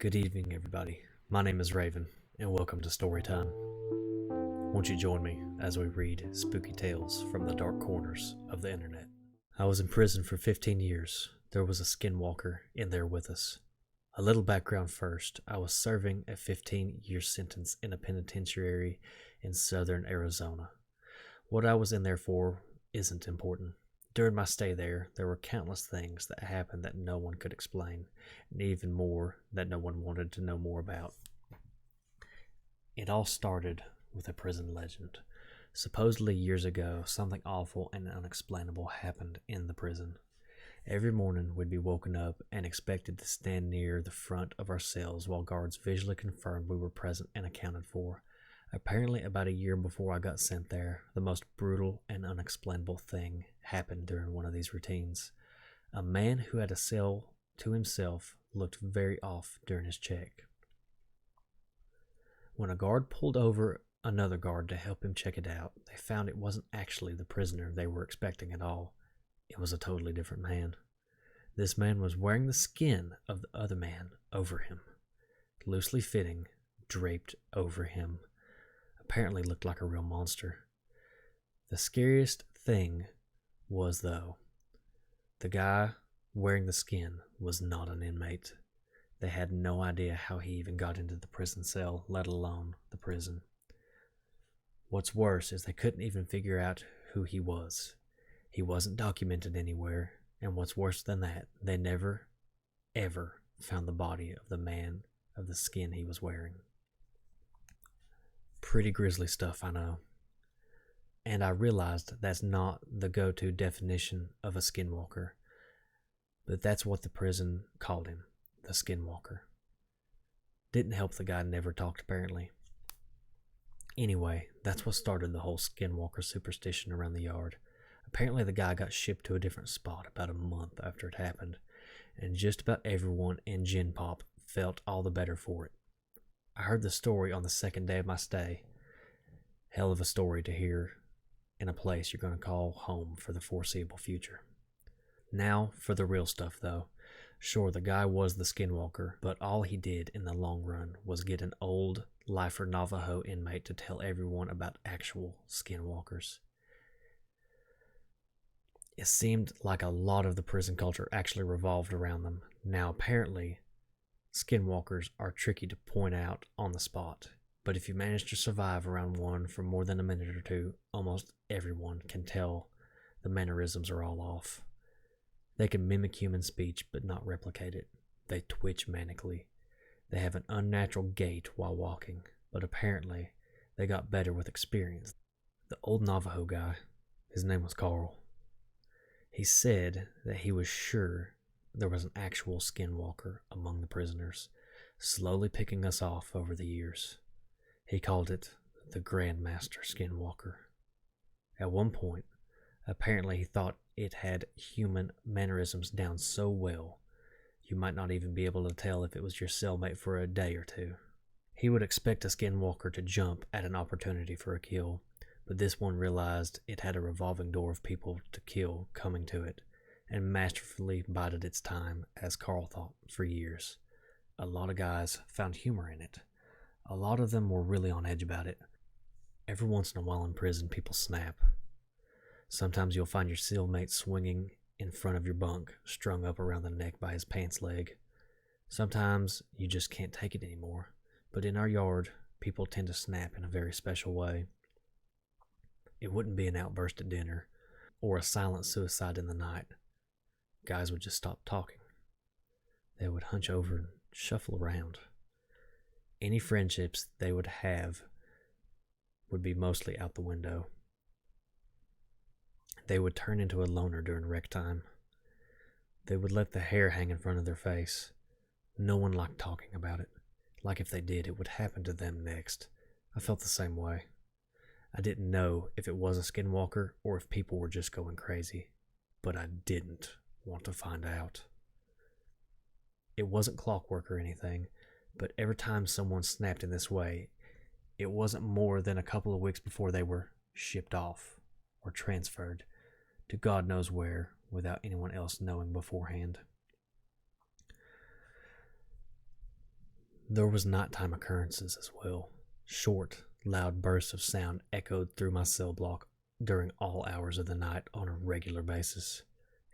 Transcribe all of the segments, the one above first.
Good evening, everybody. My name is Raven, and welcome to Storytime. Won't you join me as we read spooky tales from the dark corners of the internet? I was in prison for 15 years. There was a Skinwalker in there with us. A little background first. I was serving a 15-year sentence in a penitentiary in southern Arizona. What I was in there for isn't important. During my stay there were countless things that happened that no one could explain, and even more that no one wanted to know more about. It all started with a prison legend. Supposedly years ago, something awful and unexplainable happened in the prison. Every morning we'd be woken up and expected to stand near the front of our cells while guards visually confirmed we were present and accounted for. Apparently, about a year before I got sent there, the most brutal and unexplainable thing happened during one of these routines. A man who had a cell to himself looked very off during his check. When a guard pulled over another guard to help him check it out, they found it wasn't actually the prisoner they were expecting at all. It was a totally different man. This man was wearing the skin of the other man over him, loosely fitting, draped over him. Apparently looked like a real monster. The scariest thing was, though, the guy wearing the skin was not an inmate. They had no idea how he even got into the prison cell, let alone the prison. What's worse is they couldn't even figure out who he was. He wasn't documented anywhere, and what's worse than that, they never, ever found the body of the man of the skin he was wearing. Pretty grisly stuff, I know. And I realized that's not the go-to definition of a skinwalker, but that's what the prison called him, the Skinwalker. Didn't help the guy never talked, apparently. Anyway, that's what started the whole Skinwalker superstition around the yard. Apparently the guy got shipped to a different spot about a month after it happened, and just about everyone in Gen Pop felt all the better for it. I heard the story on the second day of my stay. Hell of a story to hear in a place you're going to call home for the foreseeable future. Now for the real stuff, though. Sure, the guy was the Skinwalker, but all he did in the long run was get an old lifer Navajo inmate to tell everyone about actual Skinwalkers. It seemed like a lot of the prison culture actually revolved around them. Now apparently, Skinwalkers are tricky to point out on the spot, but if you manage to survive around one for more than a minute or two, almost everyone can tell the mannerisms are all off. They can mimic human speech but not replicate it. They twitch manically. They have an unnatural gait while walking, but apparently they got better with experience. The old Navajo guy, his name was Carl. He said that he was sure there was an actual Skinwalker among the prisoners, slowly picking us off over the years. He called it the Grandmaster Skinwalker. At one point, apparently he thought it had human mannerisms down so well, you might not even be able to tell if it was your cellmate for a day or two. He would expect a Skinwalker to jump at an opportunity for a kill, but this one realized it had a revolving door of people to kill coming to it, and masterfully bided its time, as Carl thought, for years. A lot of guys found humor in it. A lot of them were really on edge about it. Every once in a while in prison, people snap. Sometimes you'll find your cellmate swinging in front of your bunk, strung up around the neck by his pants leg. Sometimes you just can't take it anymore. But in our yard, people tend to snap in a very special way. It wouldn't be an outburst at dinner, or a silent suicide in the night. Guys would just stop talking. They would hunch over and shuffle around. Any friendships they would have would be mostly out the window. They would turn into a loner during rec time. They would let the hair hang in front of their face. No one liked talking about it. Like if they did, it would happen to them next. I felt the same way. I didn't know if it was a Skinwalker or if people were just going crazy, but I didn't want to find out. It wasn't clockwork or anything, but every time someone snapped in this way, it wasn't more than a couple of weeks before they were shipped off or transferred to God knows where without anyone else knowing beforehand. There was nighttime occurrences as well. Short, loud bursts of sound echoed through my cell block during all hours of the night on a regular basis.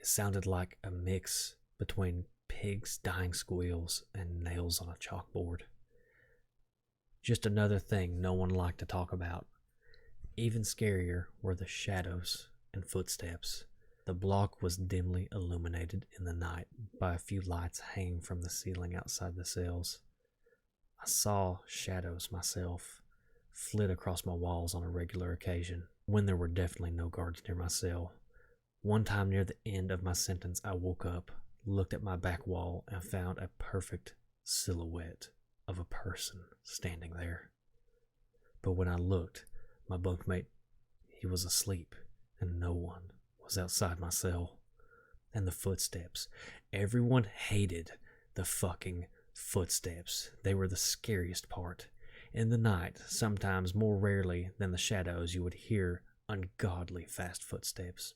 It sounded like a mix between pigs' dying squeals and nails on a chalkboard. Just another thing no one liked to talk about. Even scarier were the shadows and footsteps. The block was dimly illuminated in the night by a few lights hanging from the ceiling outside the cells. I saw shadows myself, flit across my walls on a regular occasion, when there were definitely no guards near my cell. One time near the end of my sentence, I woke up, looked at my back wall, and found a perfect silhouette of a person standing there. But when I looked, my bunkmate, he was asleep, and no one was outside my cell. And the footsteps. Everyone hated the fucking footsteps. They were the scariest part. In the night, sometimes more rarely than the shadows, you would hear ungodly fast footsteps.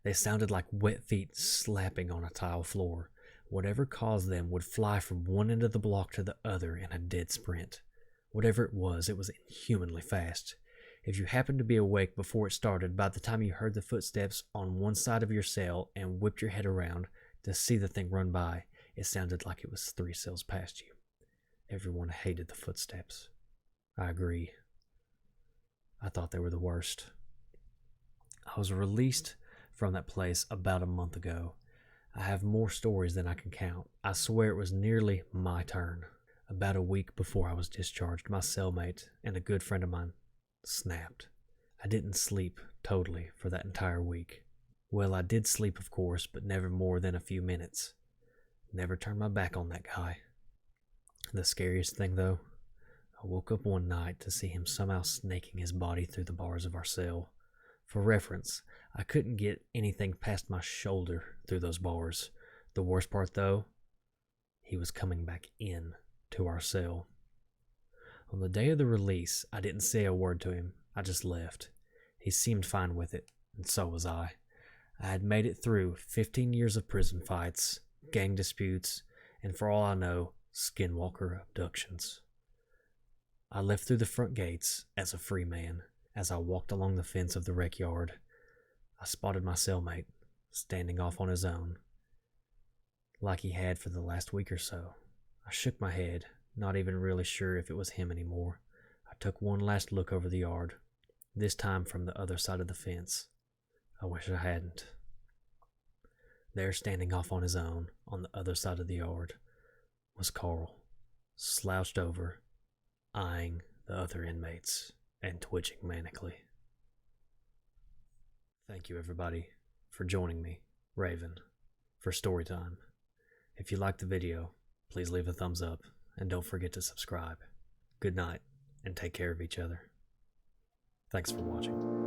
They sounded like wet feet slapping on a tile floor. Whatever caused them would fly from one end of the block to the other in a dead sprint. Whatever it was inhumanly fast. If you happened to be awake before it started, by the time you heard the footsteps on one side of your cell and whipped your head around to see the thing run by, it sounded like it was 3 cells past you. Everyone hated the footsteps. I agree. I thought they were the worst. I was released from that place about a month ago. I have more stories than I can count. I swear it was nearly my turn. About a week before I was discharged, my cellmate and a good friend of mine snapped. I didn't sleep totally for that entire week. Well, I did sleep, of course, but never more than a few minutes. Never turned my back on that guy. The scariest thing, though, I woke up one night to see him somehow snaking his body through the bars of our cell. For reference, I couldn't get anything past my shoulder through those bars. The worst part, though, he was coming back in to our cell. On the day of the release, I didn't say a word to him. I just left. He seemed fine with it, and so was I. I had made it through 15 years of prison fights, gang disputes, and for all I know, Skinwalker abductions. I left through the front gates as a free man. As I walked along the fence of the rec yard, I spotted my cellmate standing off on his own, like he had for the last week or so. I shook my head, not even really sure if it was him anymore. I took one last look over the yard, this time from the other side of the fence. I wish I hadn't. There, standing off on his own, on the other side of the yard, was Carl, slouched over, eyeing the other inmates and twitching manically. Thank you, everybody, for joining me, Raven, for Storytime. If you liked the video, please leave a thumbs up and don't forget to subscribe. Good night, and take care of each other. Thanks for watching.